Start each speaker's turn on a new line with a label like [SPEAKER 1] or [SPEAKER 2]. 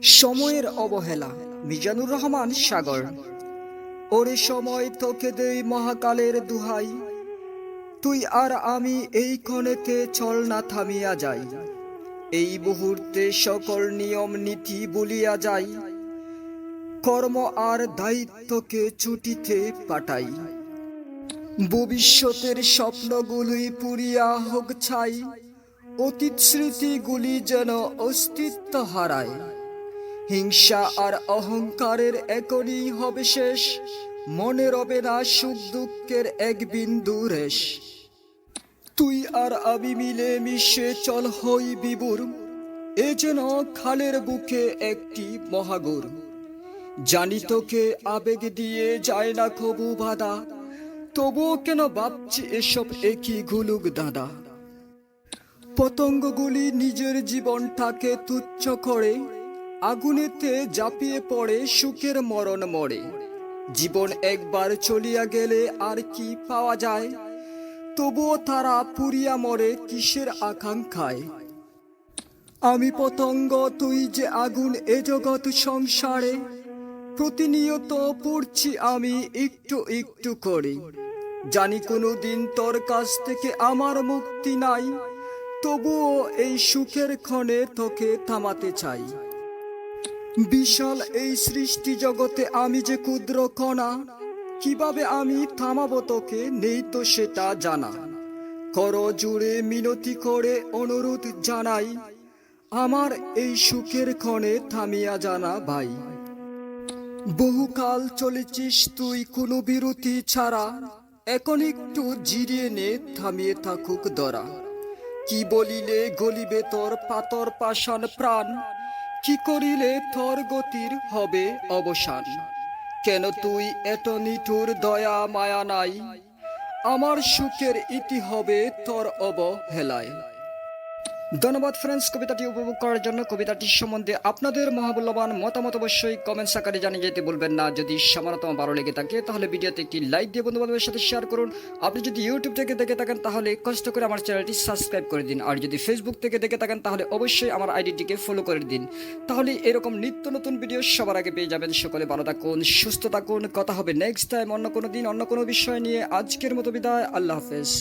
[SPEAKER 1] সময়ের অবহেলা। মিজানুর রহমান সাগর। ওরে সময় তোকে দেই মহাকালের দুহাই, তুই আর আমি এই ক্ষণেতে চল না থামিয়া যাই। এই মুহূর্তে সকল নিয়ম নীতি বলিয়া যাই, কর্ম আর দায়িত্বকে ছুটিতে পাঠাই। ভবিষ্যতের স্বপ্নগুলি পুরিয়া হোক ছাই, অতীত স্মৃতিগুলি যেন অস্তিত্ব হারায়। হিংসা আর অহংকারের একই হবে শেষ, মনে রবে না সুখ দুঃখের এক বিন্দু রেশ। তুই আর আমি মিলে মিশে চল হই বিবুর, এ যেন খালের বুকে একটি মহাগুর। জানি তোকে আবেগ দিয়ে যায় না কবু বাধা, তবুও কেন ভাবছি এসব একই গুলুক দাদা। পতঙ্গগুলি নিজের জীবনটাকে তুচ্ছ করে, আগুনেতে ঝাঁপিয়ে পড়ে সুখের মরণ মরে। জীবন একবার চলিয়া গেলে আর কি পাওয়া যায়, তবুও তারা পুরিয়া মরে কিসের আকাঙ্ক্ষায়। আমি পতঙ্গ তুই যে আগুন, এ জগৎ সংসারে প্রতিনিয়ত পড়ছি আমি একটু একটু করে। জানি কোনোদিন তোর কাছ থেকে আমার মুক্তি নাই, তবুও এই সুখের ক্ষণে তোকে থামাতে চাই। বিশাল এই সৃষ্টি জগতে আমি যে ক্ষুদ্র কণা, কিভাবে আমি থামাবো তোকে নেই তো সেটা জানা। কর জুড়ে মিনতি করে অনুরোধ জানাই, আমার এই সুখের ক্ষণে থামিয়া জানা ভাই। বহুকাল চলেছিস তুই কোনো বিরতি ছাড়া, এখন একটু জিরিয়ে নে, থামিয়ে থাকুক ধরা। কি বলিলে গলিবে তোর পাতর পাষাণ প্রাণ, কি করিলে তোর গতির হবে অবসান। কেন তুই এত নিঠুর, দয়া মায়া নাই, আমার সুখের ইতি হবে তোর অবহেলায়। ধন্যবাদ ফ্রেন্ডস, কবিতাটি উপভোগ করার জন্য। কবিতাটি সম্বন্ধে আপনাদের মহামূল্যবান মতামত অবশ্যই কমেন্টস আকারে জানিয়ে যেতে ভুলবেন না। যদি সামান্যতম ভালো লেগে থাকে তাহলে ভিডিওতে একটি লাইক দিয়ে বন্ধু বান্ধবের সাথে শেয়ার করুন। আপনি যদি ইউটিউব থেকে দেখে থাকেন তাহলে কষ্ট করে আমার চ্যানেলটি সাবস্ক্রাইব করে দিন। আর যদি ফেসবুক থেকে দেখে থাকেন তাহলে অবশ্যই আমার আইডিটিকে ফলো করে দিন। তাহলে এরকম নিত্য নতুন ভিডিও সবার আগে পেয়ে যাবেন। সকলে ভালো থাকুন, সুস্থ থাকুন। কথা হবে নেক্সট টাইম অন্য কোনো দিন অন্য কোনো বিষয় নিয়ে। আজকের মতো বিদায়, আল্লাহ হাফেজ।